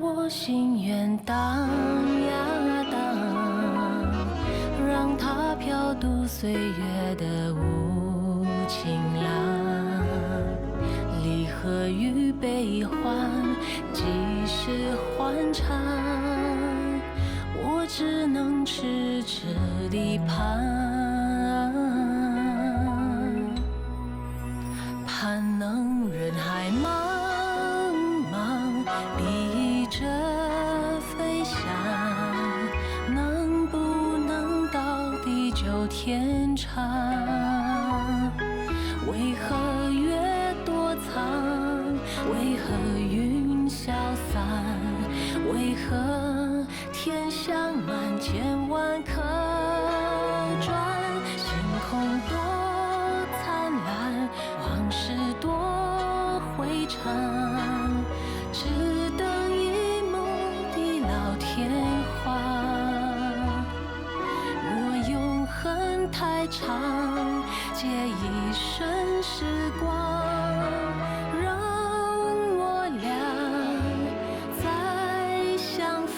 我心愿荡呀荡，让它飘渡岁月的无情浪。离合与悲欢，几时欢畅？我只能痴痴地盼，盼能人海茫茫，逼着飞翔，能不能到地久天长？为何月躲藏？为何云消散？为何天象满千万颗转？星空多灿烂，往事多回肠，只等一幕地老天荒。若永恒太长，借一瞬时光，让我俩再相逢。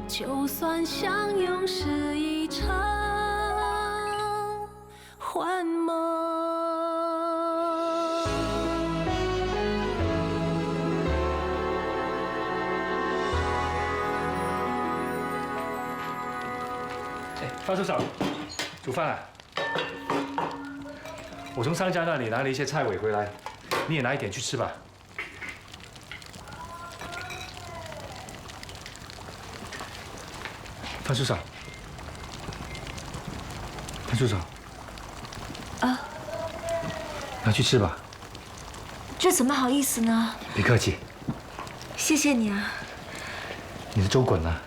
就算相拥是一场幻梦。范处长，煮饭了。我从商家那里拿了一些菜尾回来，你也拿一点去吃吧。范处长，范处长，啊，拿去吃吧。这怎么好意思呢？别客气，谢谢你啊。你的粥滚了。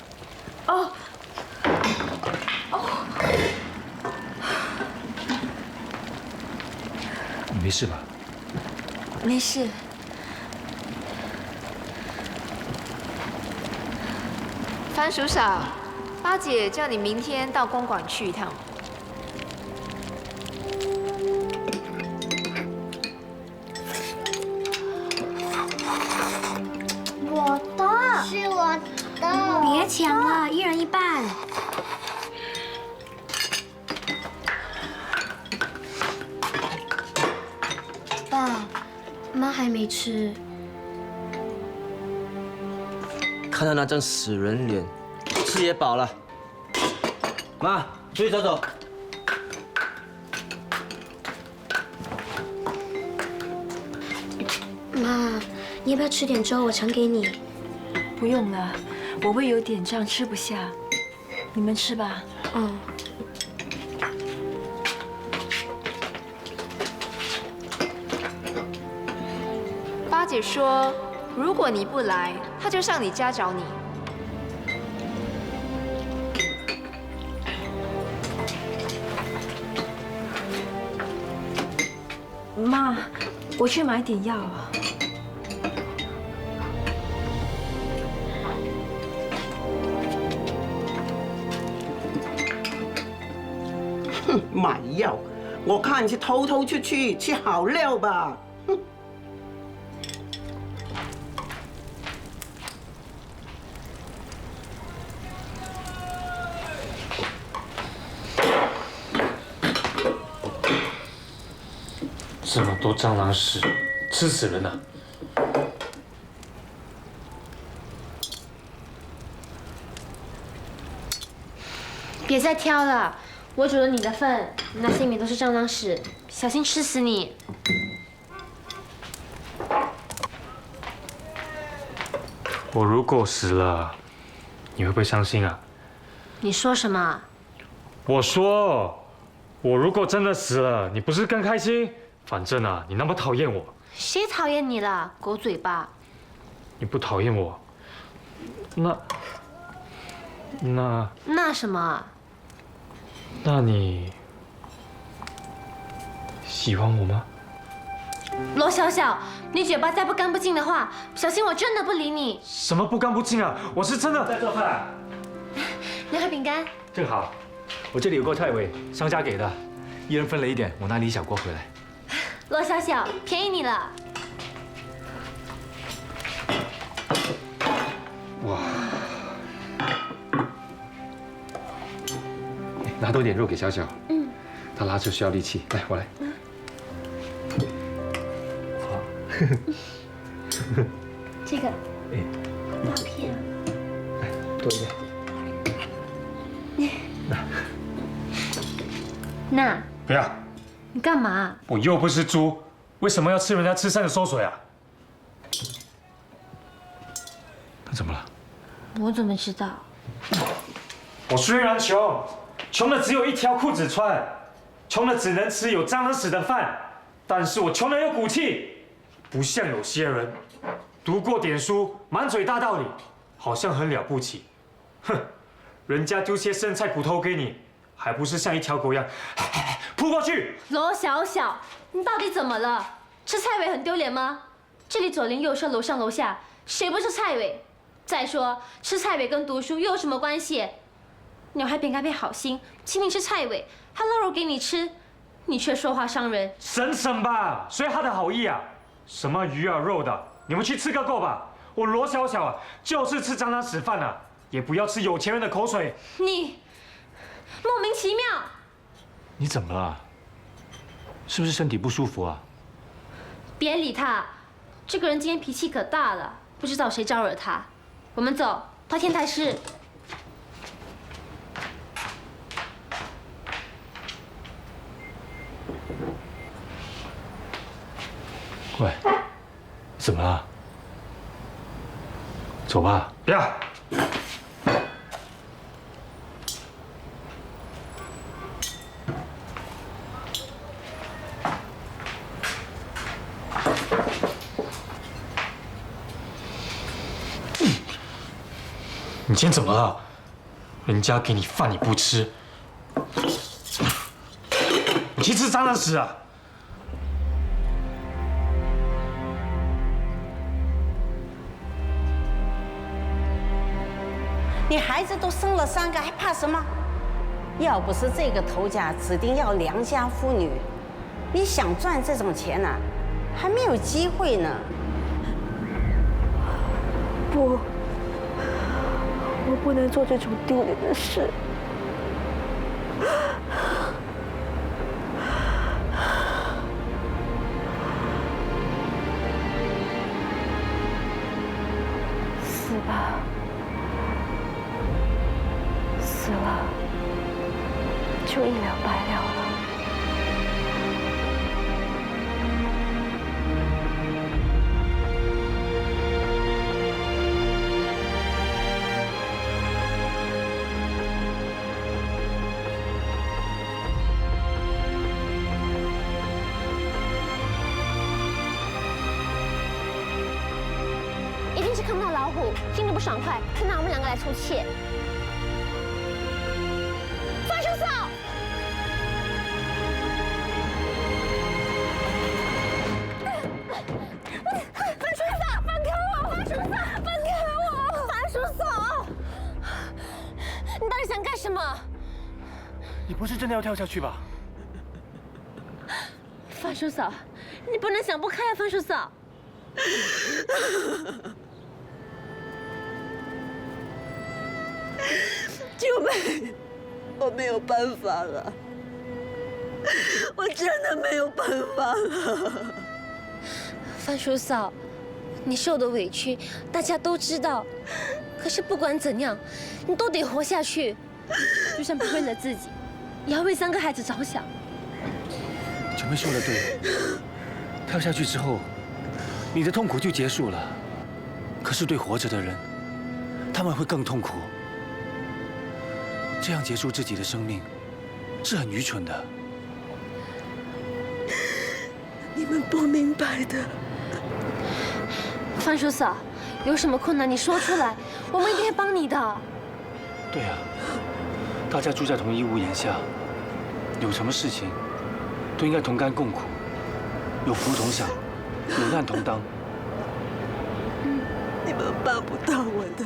哦，你没事吧？没事。番薯嫂，八姐叫你明天到公馆去一趟。我的，是我的。别抢了，一人一半。爸妈还没吃。看他那张死人脸，吃也饱了。妈，出去走走。妈，你要不要吃点粥？我盛给你。不用了，我胃有点胀，吃不下。你们吃吧。嗯。八姐说，如果你不来，她就上你家找你。妈，我去买点药啊。哼，买药，我看你是偷偷出去吃好料吧。哼。这么多蟑螂屎，吃死人了！别再挑了，我煮了你的份，那些里面都是蟑螂屎，小心吃死你！我如果死了，你会不会伤心啊？你说什么？我说，我如果真的死了，你不是更开心？反正啊，你那么讨厌我，谁讨厌你了？狗嘴巴！你不讨厌我，那什么？那你喜欢我吗？罗小小，你嘴巴再不干不净的话，小心我真的不理你。什么不干不净啊？我是真的在做饭。拿盒饼干。正好，我这里有个菜尾，商家给的，一人分了一点，我拿李小锅回来。罗小小，便宜你了。哇！拿多点肉给小小。嗯。他拉车需要力气，来，我来。好。这个。哎。照片。来，多一点。那。不要。你干嘛？我又不是猪，为什么要吃人家吃剩的馊水啊？那怎么了？我怎么知道？我虽然穷，穷的只有一条裤子穿，穷的只能吃有蟑螂屎的饭，但是我穷的有骨气，不像有些人读过点书，满嘴大道理，好像很了不起。哼，人家丢些生菜骨头给你，还不是像一条狗一样扑过去？罗小小，你到底怎么了？吃菜尾很丢脸吗？这里左邻右舍、楼上楼下，谁不是菜尾？再说吃菜尾跟读书又有什么关系？鸟还本该配好心，请你吃菜尾，还捞肉给你吃，你却说话伤人。省省吧，谁他的好意啊？什么鱼啊肉的，你们去吃个够吧！我罗小小啊，就是吃蟑螂屎饭啊，也不要吃有钱人的口水。你莫名其妙。你怎么了？是不是身体不舒服啊？别理他，这个人今天脾气可大了，不知道谁招惹他。我们走，到天台室。喂，怎么了？走吧。不要。你今天怎么了？人家给你饭你不吃，你去吃蟑螂屎啊！你孩子都生了3个，还怕什么？要不是这个头家指定要良家妇女，你想赚这种钱呢，还没有机会呢。不，我不能做这种丢脸的事。死吧，死了就一了百了了。一定是看不到老虎，心里不爽快，才拿我们2个来出气。放手手！放手手！放开我！放手手！放开我！放手手！你到底想干什么？你不是真的要跳下去吧？放手手！你不能想不开啊！放手手！九妹，我没有办法了，我真的没有办法了。番叔嫂，你受的委屈大家都知道，可是不管怎样，你都得活下去。就算不为了自己，也要为3个孩子着想。九妹说的对，跳下去之后，你的痛苦就结束了。可是对活着的人，他们会更痛苦。这样结束自己的生命，是很愚蠢的。你们不明白的。番叔嫂，有什么困难你说出来，我们一定会帮你的。对啊，大家住在同一屋檐下，有什么事情都应该同甘共苦，有福同享，有难同当。你们帮不到我的。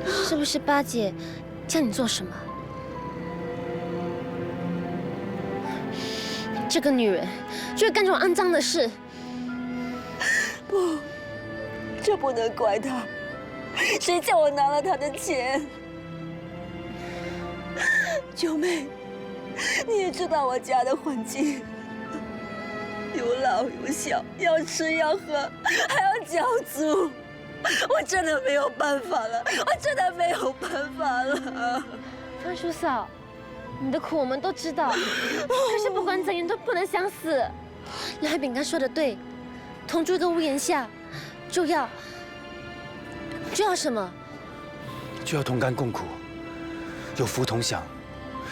是不是八姐叫你做什么？这个女人就会干这种肮脏的事。不，这不能怪她，谁叫我拿了她的钱？九妹，你也知道我家的环境，有老有小，要吃要喝，还要缴租，我真的没有办法了，我真的没有办法了。方叔嫂，你的苦我们都知道，可是不管怎样都不能相死。蓝海饼干说的对，同住一个屋檐下，就要什么？就要同甘共苦，有福同享，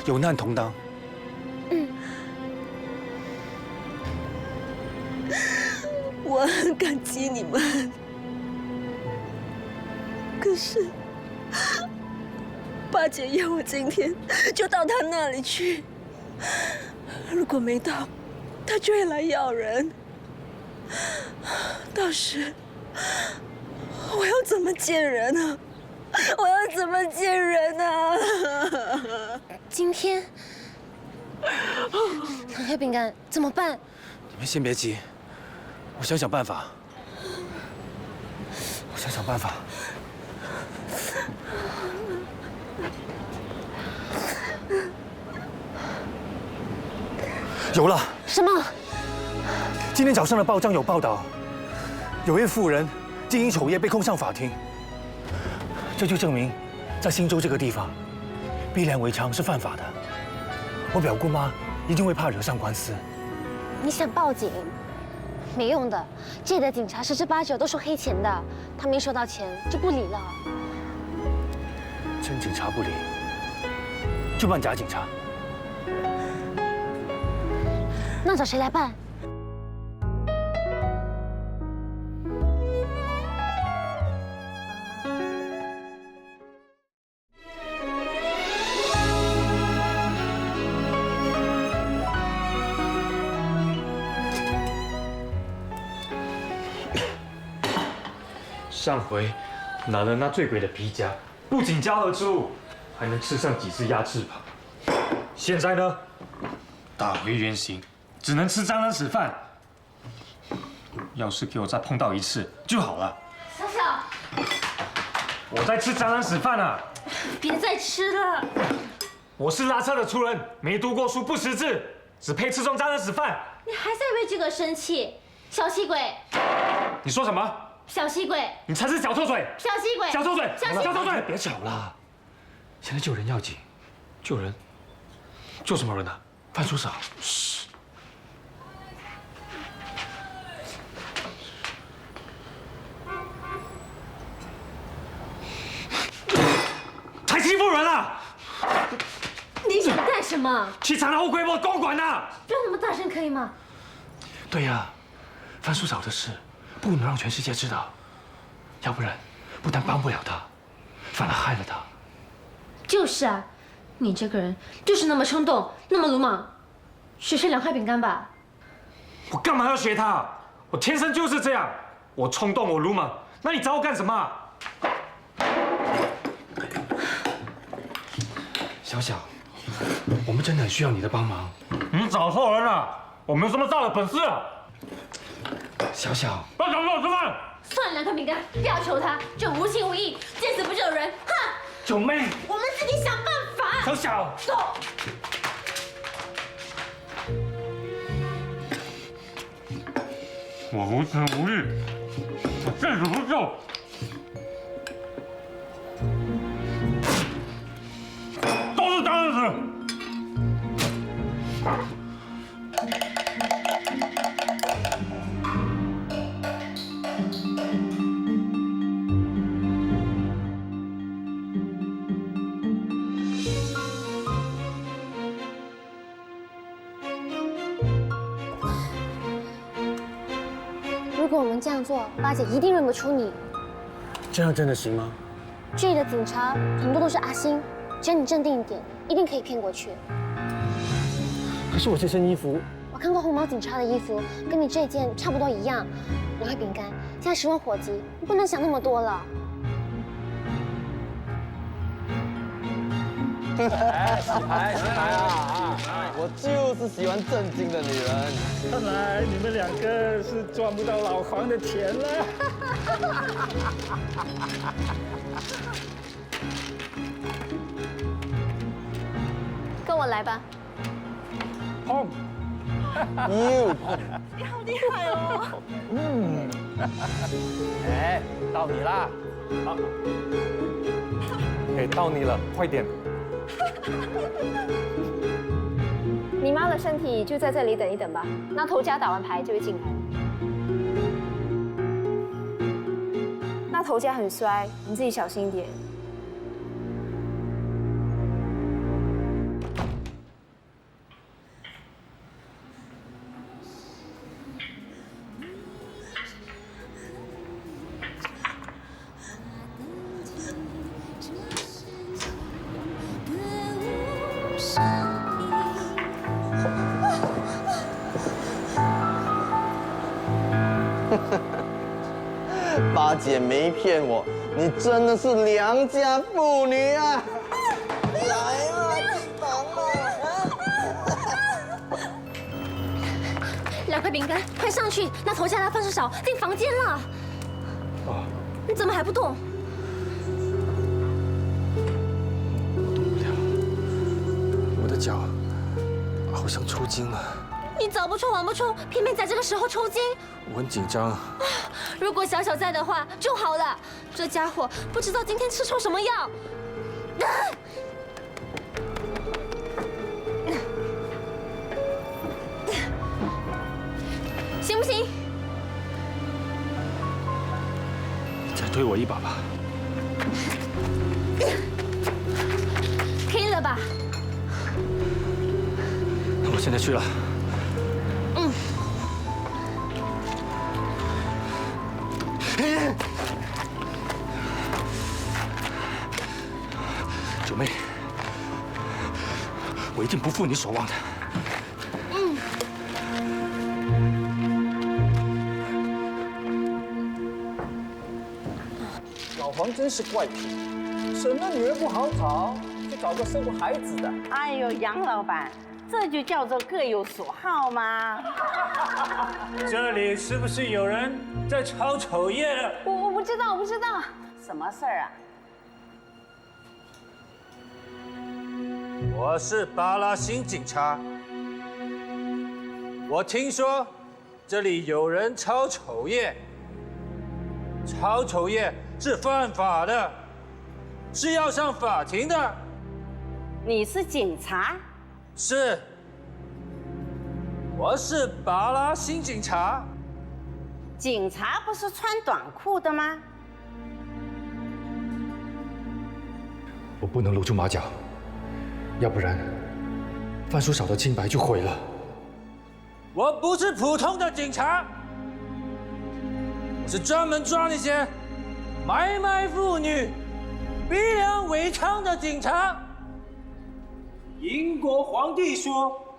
有难同当。我很感激你们，可是八姐要我今天就到她那里去，如果没到，她就会来要人。到时我要怎么见人啊？我要怎么见人啊？今天蓝海饼干怎么办？你们先别急，我想想办法。我想想办法。有了！什么？今天早上的报章有报道，有位妇人经营丑业被控上法庭。这就证明，在新州这个地方，逼良为娼是犯法的。我表姑妈一定会怕惹上官司。你想报警？没用的，这里的警察十之八九都收黑钱的，他没收到钱就不理了。真警察不理，就办假警察。那找谁来办？上回拿了那醉鬼的皮夹，不仅家和猪，还能吃上几次鸭翅膀。现在呢，打回原形，只能吃蟑螂屎饭。要是给我再碰到一次就好了。小小，我在吃蟑螂屎饭啊！别再吃了。我是拉车的粗人，没读过书，不识字，只配吃这种蟑螂屎饭。你还在为这个生气？小气鬼！你说什么？小气鬼！你才是小臭嘴！小气鬼！小臭嘴！小臭嘴！别吵了，现在救人要紧。救人？救什么人呢？范叔嫂。嘘。才欺负人啊！你想干什么？去长老鬼我公馆呐！不要那么大声，可以吗？对呀，范叔嫂的事不能让全世界知道，要不然不但帮不了他，反而害了他。就是啊，你这个人就是那么冲动，那么鲁莽，学两块饼干吧。我干嘛要学他？我天生就是这样，我冲动，我鲁莽。那你找我干什么？小小，我们真的很需要你的帮忙。你找错人了，我没有这么大的本事啊！小小，不要找我吃饭！算两块饼干，不要求他，就无情无义，见死不救的人，哼！九妹，我们自己想办法。小小，走。我无情无义，我见死不救。都是当然死。如果我们这样做，八姐一定认不出你。这样真的行吗？这里的警察很多都是阿星，只要你镇定一点，一定可以骗过去。可是我这身衣服，我看过红毛警察的衣服，跟你这件差不多一样。两块饼干，现在10万伙计，你不能想那么多了。洗牌啊！我就是喜欢正经的女人。看来你们两个是赚不到老黄的钱了。跟我来吧。碰。又碰。你好厉害哦！哎，到你啦！好。哎，到你了，快点。你妈的身体就在这里等一等吧，那头家打完牌就会进来了。那头家很衰，你自己小心一点。八姐没骗我，你真的是良家妇女啊！来嘛，进房嘛！2块饼干，快上去！那头家来饭是少，进房间了。哦，你怎么还不动？我动不了，我的脚好像抽筋了。你早不抽晚不抽，偏偏在这个时候抽筋。我很紧张。如果小小在的话就好了。这家伙不知道今天吃错什么药。行不行？再推我一把吧。可以了吧？那我现在去了。九妹，我一定不负你所望的。老黄真是怪癖，什么女人不好找，就找个生过孩子的。哎呦，杨老板，这就叫做各有所好吗？这里是不是有人在抄丑业了？我不知道，我不知道。什么事儿啊？我是巴拉星警察。我听说这里有人抄丑业，抄丑业是犯法的，是要上法庭的。你是警察？是，我是巴拉星警察。警察不是穿短裤的吗？我不能露出马脚，要不然范叔嫂的清白就毁了。我不是普通的警察，我是专门抓那些买卖妇女、逼良为娼的警察。英国皇帝说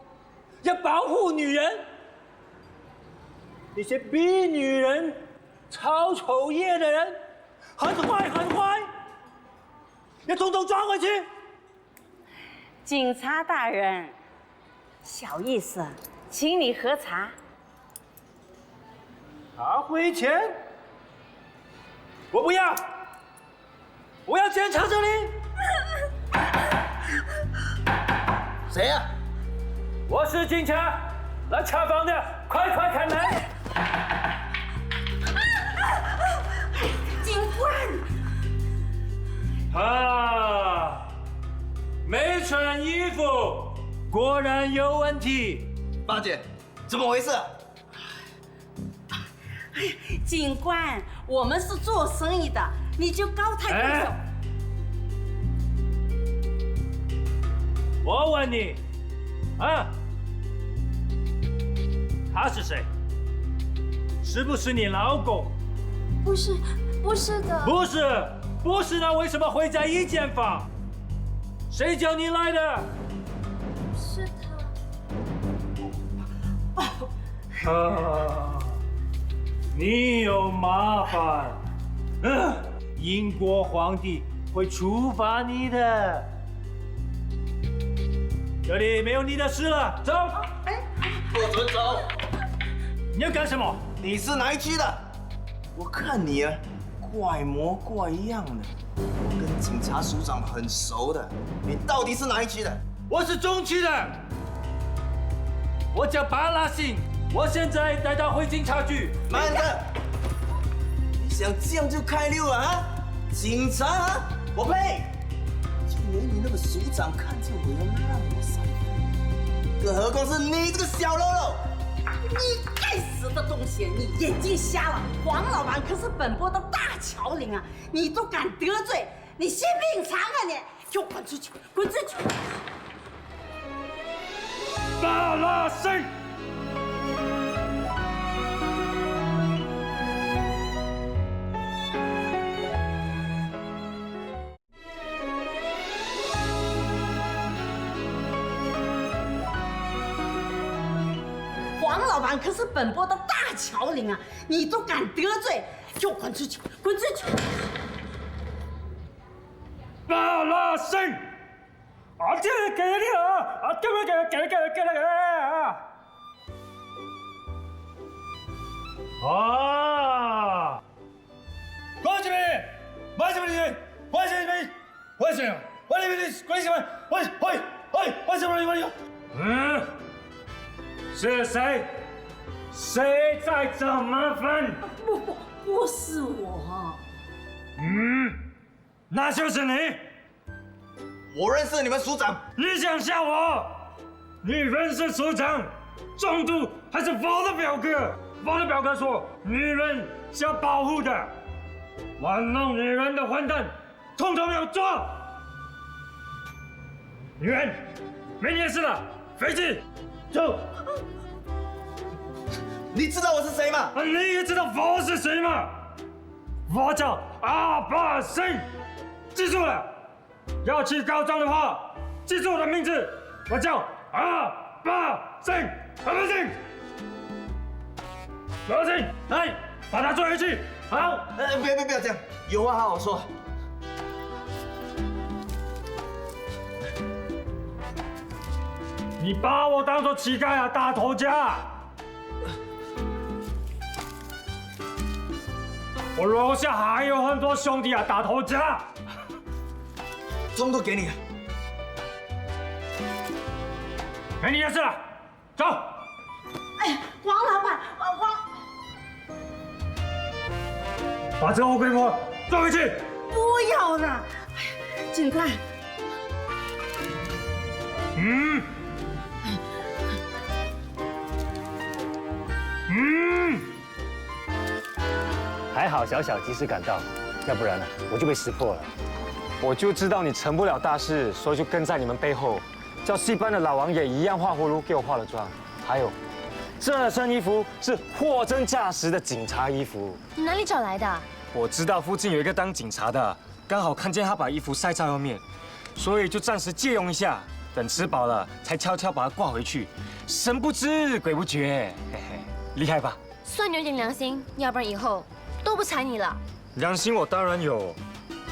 要保护女人，那些逼女人、抄丑业的人，很坏很坏，要统统抓回去。警察大人，小意思，请你喝茶。拿回钱？我不要，我要检查这里。谁呀？我是警察，来查房的，快快开门！警官！啊，没穿衣服，果然有问题。八姐，怎么回事？警官，我们是做生意的，你就高抬贵手。我问你，啊，他是谁？是不是你老公？不是，不是的。不是，不是，那为什么会在一间房？谁叫你来的？是他。啊，你有麻烦。英国皇帝会处罚你的。这里没有你的事了，走。不准走！你要干什么？你是哪一区的？我看你啊，怪模怪样的。我跟警察署长很熟的，你到底是哪一区的？我是中区的，我叫巴拉信，我现在待到回警察局。慢着！你想这样就开溜啊？警察啊？我呸！就连你那个署长看见我要让我上访，更何况是你这个小喽啰！你该死的东西，你眼睛瞎了！黄老板可是本部的大侨领啊，你都敢得罪，你性命长啊你！给我滚出去！滚出去！巴拉信。黄老板可是本部的大侨领啊，你都敢得罪，给我滚出去！滚出去！巴拉信，我这给你了，我这边给那个。啊！关这边，关这边，关这边，关这边，关这边，关这边，关这边，嗯，是谁？谁在找麻烦？不是我。嗯，那就是你。我认识你们署长。你想吓我？你认识署长？中毒还是我的表哥？我的表哥说，女人是要保护的，玩弄女人的混蛋，统统要抓。女人，没你的事了，飞机，走。你知道我是谁吗？你也知道我是谁吗？我叫阿巴信，记住了，要去告状的话，记住我的名字，我叫阿巴信，阿巴信。阿巴信，来，把他抓回去。好。不要这样，有话好好说。你把我当作乞丐啊，大头家！我楼下还有很多兄弟啊，大头家。钟都给你了，没你的事了，走。哎，黄老板，把这个鬼婆抓回去。不要了，警官。还好小小及时赶到，要不然呢我就被识破了。我就知道你成不了大事，所以就跟在你们背后，叫戏班的老王爷一样画葫芦给我化了妆。还有，这身衣服是货真价实的警察衣服。你哪里找来的？我知道附近有一个当警察的，刚好看见他把衣服晒在外面，所以就暂时借用一下，等吃饱了才悄悄把它挂回去，神不知鬼不觉，嘿嘿，厉害吧？算你有点良心，要不然以后都不睬你了。良心我当然有，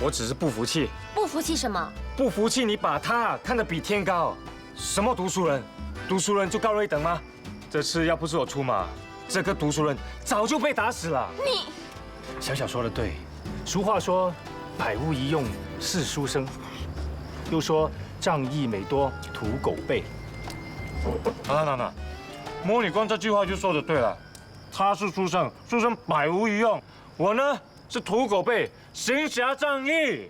我只是不服气。不服气什么？不服气你把他看得比天高，什么读书人？读书人就高人一等吗？这次要不是我出马，这个读书人早就被打死了。你小小说的对，俗话说百无一用是书生，又说仗义每多屠狗辈。那，摸你光这句话就说的对了。他是书生，书生百无一用；我呢是屠狗辈，行侠仗义。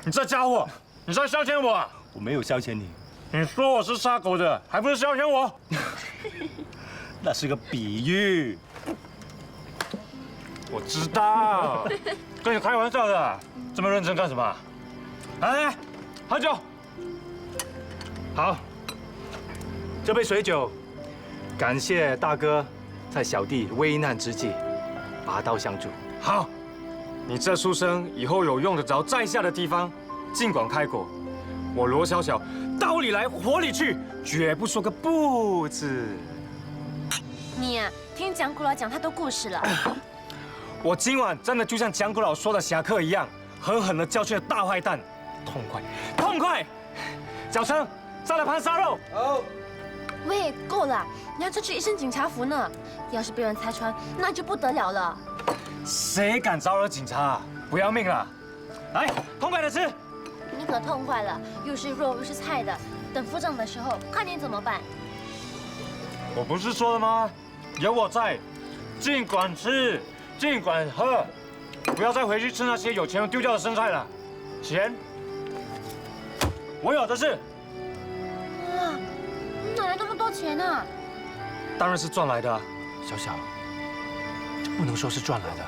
你这家伙，你在消遣我啊？我没有消遣你，你说我是杀狗的，还不是消遣我？那是个比喻。我知道，跟你开玩笑的，这么认真干什么？来，喝酒。好，这杯水酒，感谢大哥在小弟危难之际拔刀相助。好，你这书生以后有用得着在下的地方，尽管开口。我罗小小刀里来火里去，绝不说个不字。你听蒋古老讲太多故事了。我今晚真的就像蒋古老说的侠客一样，狠狠地教训了大坏蛋，痛快，痛快！小陈，再来盘烧肉。好。喂，够了，你还穿着一身警察服呢，要是被人拆穿，那就不得了了。谁敢招惹警察？不要命了！来，痛快的吃。你可痛快了，又是肉又是菜的，等付账的时候看你怎么办。我不是说了吗？有我在，尽管吃，尽管喝，不要再回去吃那些有钱人丢掉的生菜了。钱，我有的是。啊，哪来那么多钱啊？当然是赚来的啊，小小，这不能说是赚来的。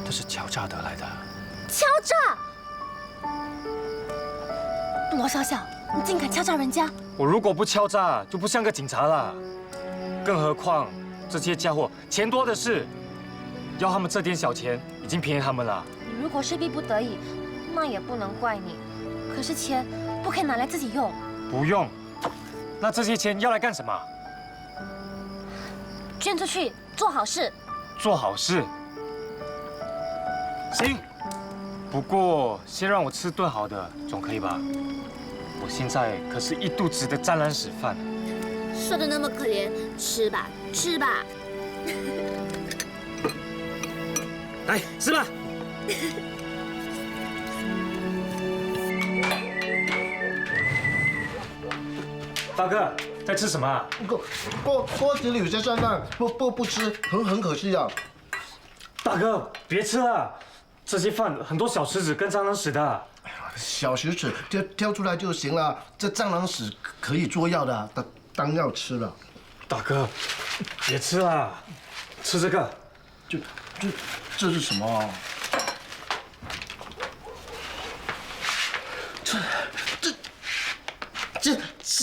这是敲诈得来的。敲诈！罗小小，你竟敢敲诈人家！我如果不敲诈，就不像个警察了。更何况这些家伙钱多的是，要他们这点小钱已经便宜他们了。你如果是逼不得已，那也不能怪你。可是钱不可以拿来自己用。不用。那这些钱要来干什么？捐出去做好事。做好事。行。不过先让我吃顿好的，总可以吧？我现在可是一肚子的蟑螂屎饭。说的那么可怜，吃吧，吃吧。来，吃吧。大哥，在吃什么啊？锅子里有些剩饭，不吃，很可惜啊。大哥，别吃了，这些饭很多小石子跟蟑螂屎的。小石子挑出来就行了，这蟑螂屎可以做药的，当药吃了。大哥，别吃了，吃这个。这是什么？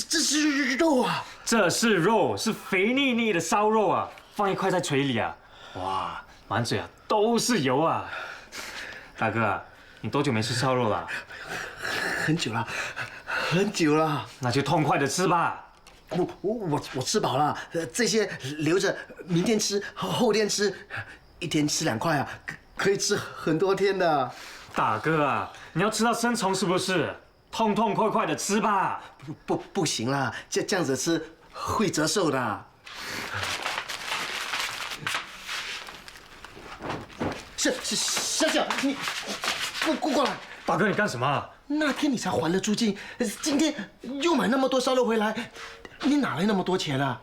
这是肉啊！这是肉，是肥腻腻的烧肉啊！放一块在嘴里啊，哇，满嘴啊都是油啊！大哥，你多久没吃烧肉了？很久了，很久了。那就痛快的吃吧。我吃饱了，这些留着明天吃，后天吃，一天吃2块啊，可以吃很多天的。大哥啊，你要吃到生虫是不是？痛痛快快的吃吧。不行啦，这样子吃会折寿的。小小，你过来。大哥，你干什么？那天你才还了租金，今天又买那么多烧肉回来，你哪来那么多钱啊？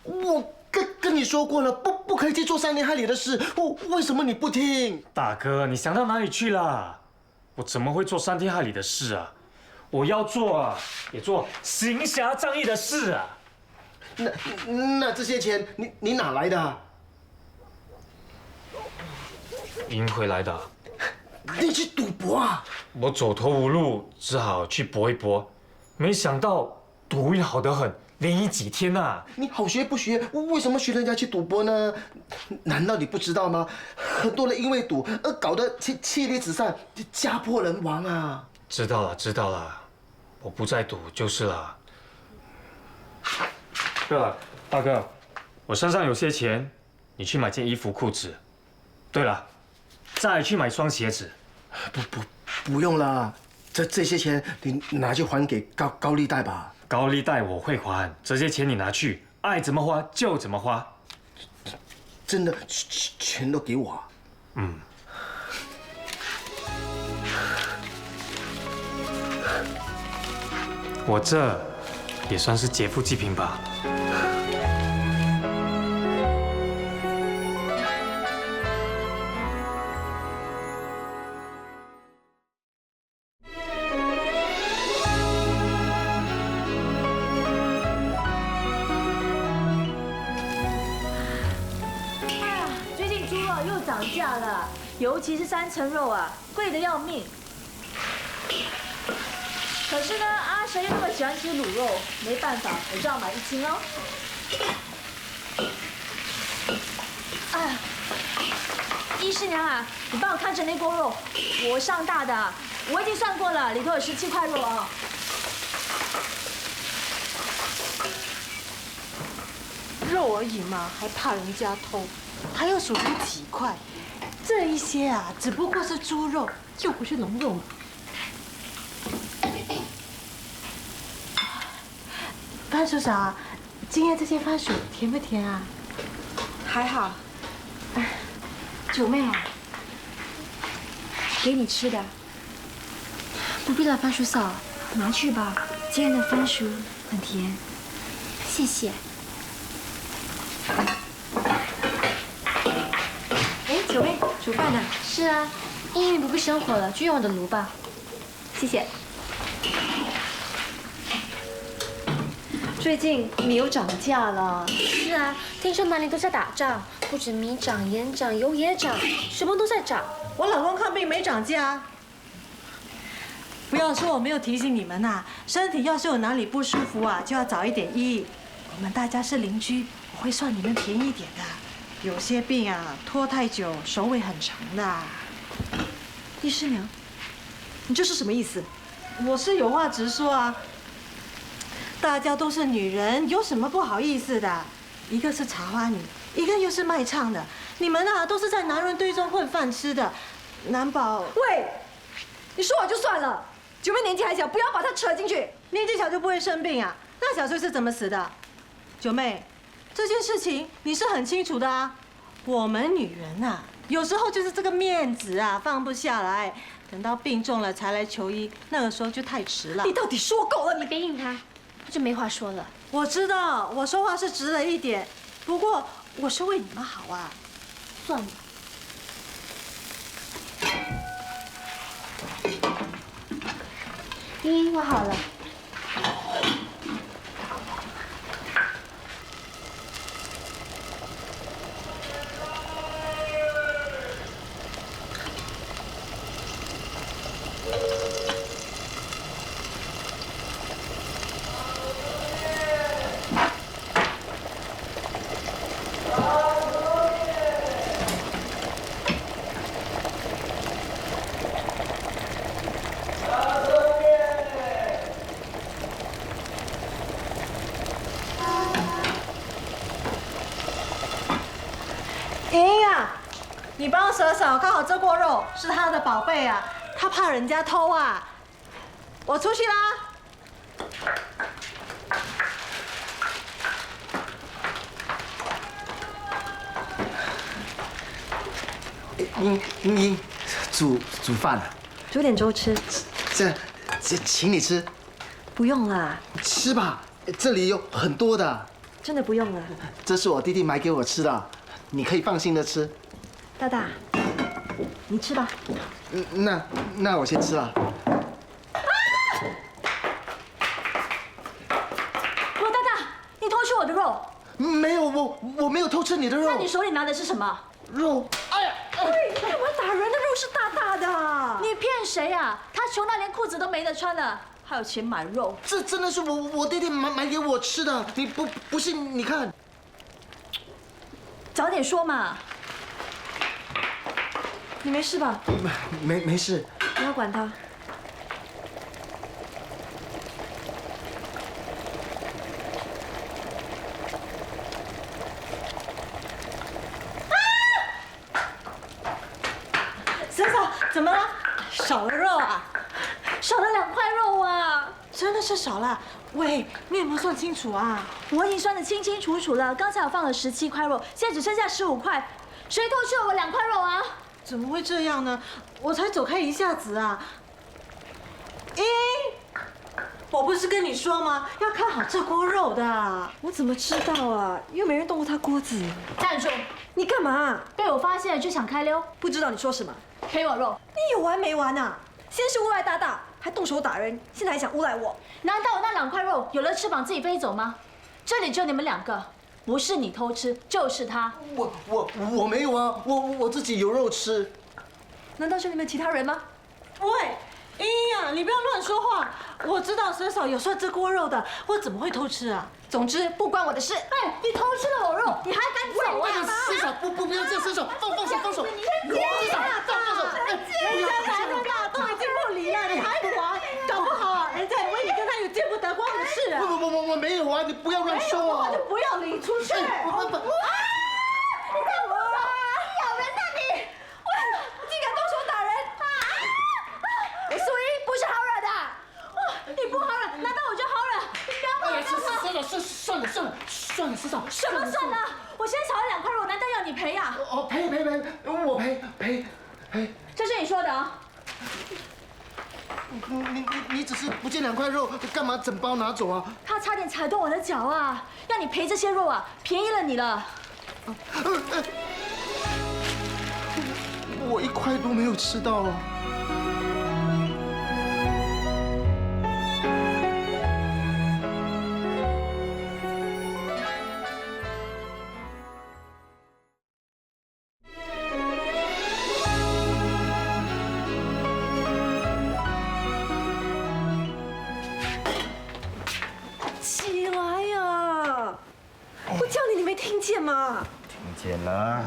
我跟你说过了，不可以去做伤天害理的事，为什么你不听？大哥，你想到哪里去了？我怎么会做伤天害理的事啊？我要做啊，也做行侠仗义的事啊。那这些钱你哪来的？赢回来的。你去赌博啊？我走投无路，只好去搏一搏。没想到赌运好得很，连赢几天啊！你好学不学？为什么学人家去赌博呢？难道你不知道吗？很多人因为赌而搞得妻离子散，家破人亡啊！知道了，知道了，我不再赌就是了。对了，大哥，我身上有些钱，你去买件衣服、裤子。对了，再去买双鞋子。不用了，这些钱你拿去还给高利贷吧。高利贷我会还，这些钱你拿去，爱怎么花就怎么花。真的，全都给我啊？嗯。我这也算是劫富济贫吧。尤其是3层肉啊，贵得要命。可是呢，阿神又那么喜欢吃卤肉，没办法，我就要买1斤哦。哎呀，医师娘啊，你帮我看着那锅肉，我上大的，我已经算过了，里头有17块肉啊。肉而已嘛，还怕人家偷，还要数出几块。这一些啊，只不过是猪肉，又不是龙肉嘛。番薯嫂，今天这些番薯甜不甜啊？还好。九妹啊，给你吃的。不必了，番薯嫂，拿去吧。今天的番薯很甜，谢谢。哎，九妹，煮饭呢？是啊，因为不必生火了，就用我的炉吧。谢谢。最近米又涨价了。是啊，听说哪里都在打仗，不止米涨、盐涨、油也涨，什么都在涨。我老公看病没涨价。不要说我没有提醒你们呐，身体要是有哪里不舒服啊，就要早一点医。我们大家是邻居，我会算你们便宜点的。有些病啊，拖太久，手尾很长的。易师娘，你这是什么意思？我是有话直说啊。大家都是女人，有什么不好意思的？一个是茶花女，一个又是卖唱的，你们啊都是在男人堆中混饭吃的，难保……喂，你说我就算了，九妹年纪还小，不要把她扯进去。年纪小就不会生病啊？那小岁是怎么死的？九妹，这件事情你是很清楚的啊。我们女人啊，有时候就是这个面子啊放不下来，等到病重了才来求医，那个时候就太迟了。你到底说够了？你别应他，他就没话说了。我知道，我说话是直了一点，不过我是为你们好啊。算了。依依，我好了。莹啊，你帮蛇嫂看好这锅肉，是她的宝贝啊，她怕人家偷啊。我出去啦。英，煮饭了。煮点粥吃。这请你吃。不用啦。吃吧，这里有很多的。真的不用了。这是我弟弟买给我吃的，你可以放心的吃。大大，你吃吧。那我先吃了。罗大大，你偷吃我的肉？没有，我没有偷吃你的肉。那你手里拿的是什么？肉。哎呀！喂，干嘛打人的肉是大大的？你骗谁啊？他穷到连裤子都没得穿了，还有钱买肉？这真的是我弟弟买给我吃的，你不信？你看。早点说嘛。你没事吧？没事。不要管他。蛇嫂，怎么了？少了肉啊？少了2块肉啊！真的是少了。喂，你有没有算清楚啊？我已经算得清清楚楚了，刚才我放了17块肉，现在只剩下15块，谁偷吃了我2块肉啊？怎么会这样呢？我才走开一下子啊。我不是跟你说吗？要看好这锅肉的。我怎么知道啊？又没人动过他锅子。站住！你干嘛？被我发现了就想开溜？不知道你说什么？赔我肉！你有完没完啊？先是诬赖大大，还动手打人，现在还想诬赖我？难道我那2块肉有了翅膀自己飞走吗？这里就你们2个，不是你偷吃就是他。我没有啊，我自己有肉吃。难道是你们其他人吗？喂，依依啊，你不要乱说话。我知道蛇嫂有算这锅肉的，我怎么会偷吃啊？总之不关我的事。哎，你偷吃了我肉，你还敢走啊？蛇嫂，不要这样，蛇嫂，放手！蛇嫂，放手！人家男人呐都已经不离了，你还不还？搞不好啊，人家以为你跟他有见不得光的事啊！我没有啊，你不要乱说。没有的话就不要理出去。不。你干嘛？咬人呐你！喂，竟敢动手打人！苏一不是好惹的，你不好惹，难道我就好惹？你不要把我干嘛？算了，师长。什么算了？我现在少了2块肉，难道要你赔呀？哦，赔，我赔。这是你说的啊？你只是不见2块肉，干嘛整包拿走啊？他差点踩动我的脚啊！要你赔这些肉啊，便宜了你了。我1块都没有吃到啊！起来呀！我叫你，你没听见吗？听见了。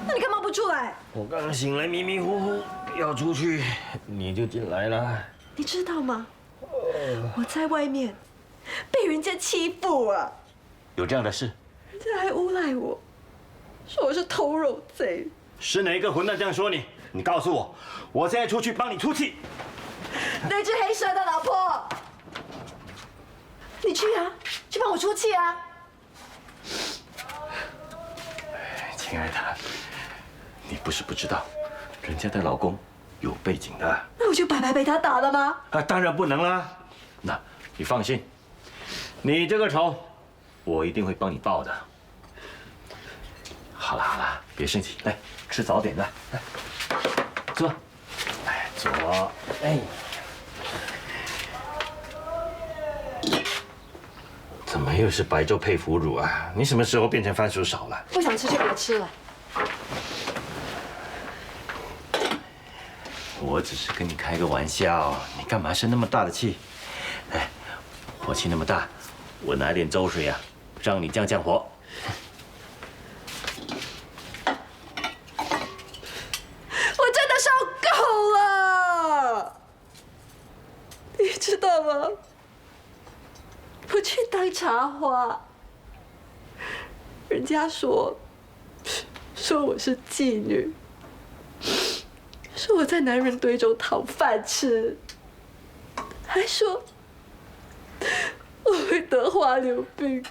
那你干嘛不出来？我刚醒来，迷迷糊糊要出去，你就进来了。你知道吗？我在外面被人家欺负啊！有这样的事？人家还诬赖我，说我是偷肉贼。是哪一个混蛋这样说你？你告诉我，我现在出去帮你出气。那只黑蛇的老婆，你去啊，去帮我出气啊！亲爱的，你不是不知道，人家的老公有背景的。那我就白白被他打了吗？啊，当然不能啦。那你放心，你这个仇，我一定会帮你报的。好了，别生气，来吃早点来，来坐，来坐，哎。怎么又是白粥配腐乳啊？你什么时候变成番薯少了？不想吃就别吃了。我只是跟你开个玩笑，你干嘛生那么大的气？哎，火气那么大，我拿点粥水啊，让你降降火。我真的受够了，你知道吗？我去当茶花，人家说我是妓女，说我在男人堆中讨饭吃，还说我会得花柳病。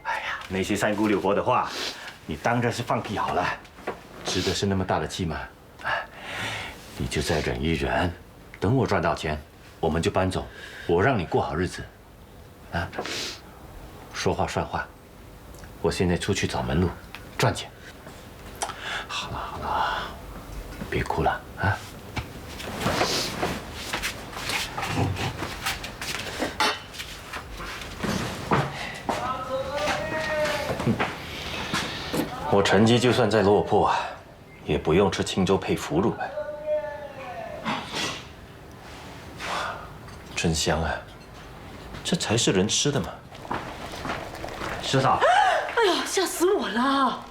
哎呀，那些三姑六婆的话，你当着是放屁好了，值得生那么大的气吗？哎，你就再忍一忍，等我赚到钱，我们就搬走，我让你过好日子。啊，说话算话，我现在出去找门路，赚钱。好了，别哭了啊。我成绩就算再落魄，也不用吃清粥配腐乳了。真香啊！这才是人吃的嘛。师嫂，哎呀，吓死我了！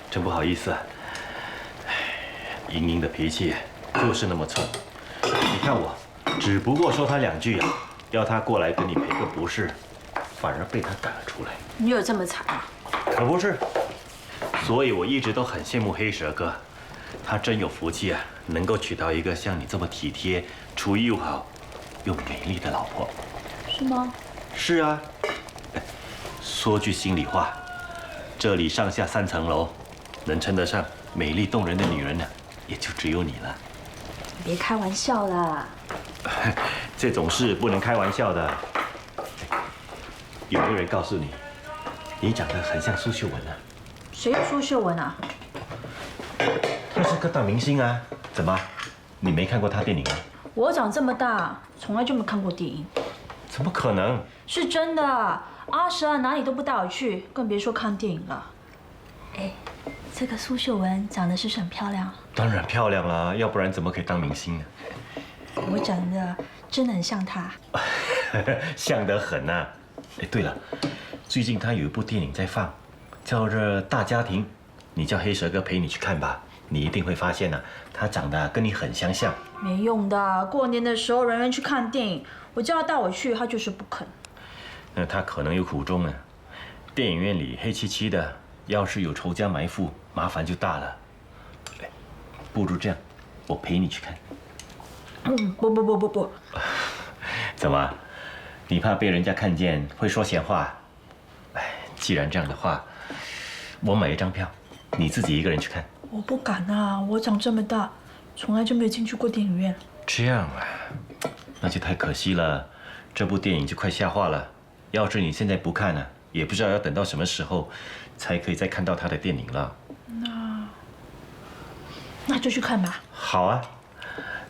真不好意思啊。莹莹的脾气就是那么冲。你看我，只不过说她2句啊，要她过来跟你赔个不是，反而被她赶了出来。你有这么惨啊？可不是，所以我一直都很羡慕黑蛇哥，他真有福气啊，能够娶到一个像你这么体贴、厨艺又好、又美丽的老婆。是吗？是啊。说句心里话，这里上下3层楼，能称得上美丽动人的女人呢，也就只有你了。别开玩笑啦！这种事不能开玩笑的。有没有人告诉你，你长得很像苏秀文呢？谁有苏秀文啊？她是个大明星啊！怎么，你没看过她电影啊？我长这么大，从来就没看过电影。怎么可能？是真的。阿蛇啊，哪里都不带我去，更别说看电影了。哎，这个苏秀文长得是不是很漂亮？当然漂亮啦，要不然怎么可以当明星呢？我长得真的很像她。像得很呐！哎，对了，最近她有一部电影在放，叫做《大家庭》，你叫黑蛇哥陪你去看吧。你一定会发现呢，他长得跟你很相像。没用的，过年的时候人去看电影，我叫他带我去，他就是不肯。那他可能有苦衷呢。电影院里黑漆漆的，要是有仇家埋伏，麻烦就大了。不如这样，我陪你去看。不。怎么？你怕被人家看见会说闲话？既然这样的话，我买一张票，你自己一个人去看。我不敢啊，我长这么大，从来就没有进去过电影院。这样啊，那就太可惜了。这部电影就快下画了，要是你现在不看呢，也不知道要等到什么时候，才可以再看到他的电影了。那就去看吧。好啊，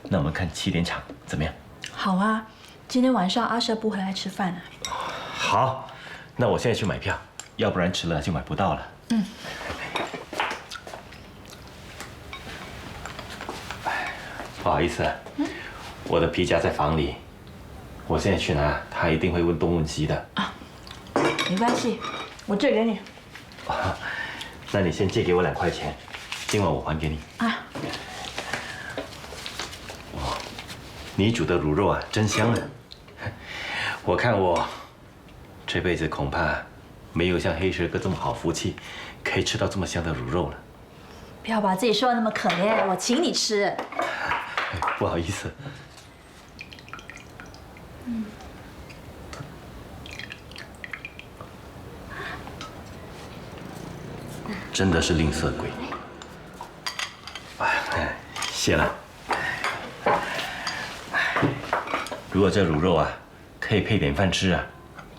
那我们看7点场怎么样？好啊，今天晚上阿舍不回来吃饭了。好，那我现在去买票，要不然迟了就买不到了。不好意思，我的皮夹在房里，我现在去拿，他一定会问东问西的。没关系，我借给你。那你先借给我2块钱，今晚我还给你。你煮的卤肉啊，真香啊！我看我这辈子恐怕没有像黑蛇哥这么好福气，可以吃到这么香的卤肉了。不要把自己说的那么可怜，我请你吃。不好意思。真的是吝啬鬼。谢了。如果这卤肉啊，可以配点饭吃啊，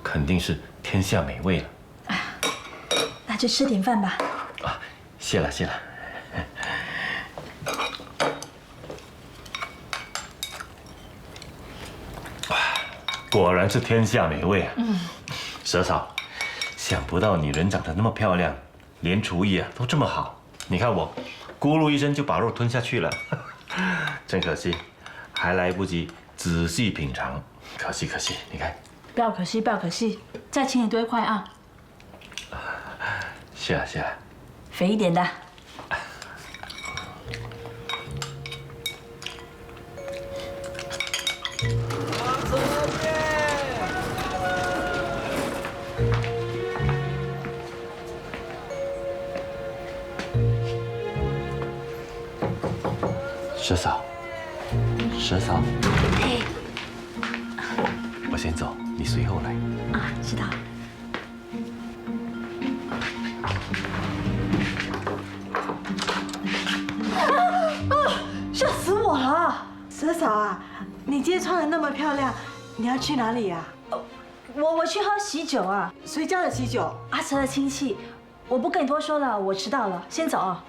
肯定是天下美味了。那就吃点饭吧。谢了谢了。果然是天下美味啊！蛇嫂，想不到你人长得那么漂亮，连厨艺啊都这么好。你看我，咕噜一声就把肉吞下去了，真可惜，还来不及仔细品尝，可惜可惜。你看，不要可惜，不要可惜，再请你多1块啊。谢了谢了，肥一点的。蛇嫂，蛇嫂，嘿，我先走，你随后来。知道。吓死我了！蛇嫂啊，你今天穿得那么漂亮，你要去哪里呀？我去喝喜酒啊。谁家的喜酒？阿蛇的亲戚。我不跟你多说了，我迟到了，先走啊。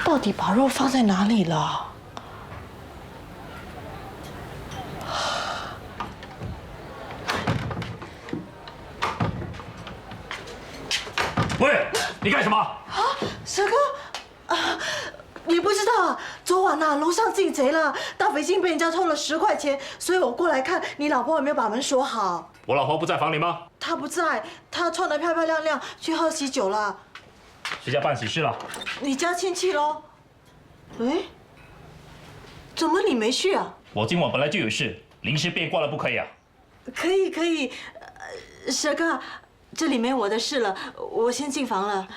到底把肉放在哪里了？喂，你干什么？蛇哥，你不知道啊？昨晚呐，楼上进贼了，大肥金被人家偷了10块钱，所以我过来看你老婆有没有把门锁好。我老婆不在房里吗？她不在，她穿得漂漂亮亮去喝喜酒了。谁家办喜事了？你家亲戚喽？哎，怎么你没去啊？我今晚本来就有事，临时变卦了，不可以啊？可以可以，蛇哥，这里没我的事了，我先进房了。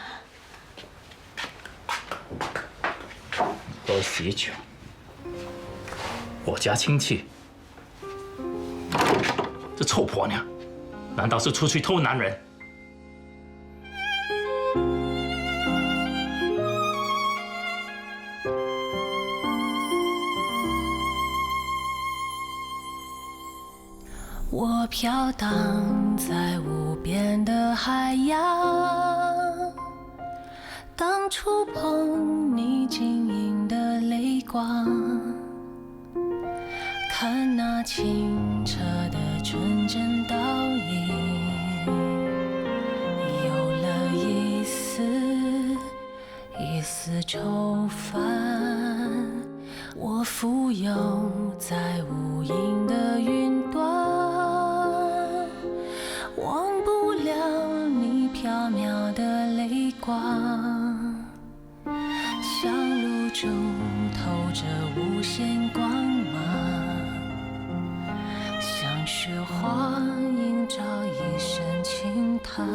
喝喜酒，我家亲戚，这臭婆娘，难道是出去偷男人？我飘荡在无边的海洋，当触碰你晶莹的泪光，看那清澈的纯真倒影，有了一丝愁烦。我浮游在无垠的云端，忘不了你缥缈的泪光，像露珠透着无限光芒，像雪花映照一身轻叹。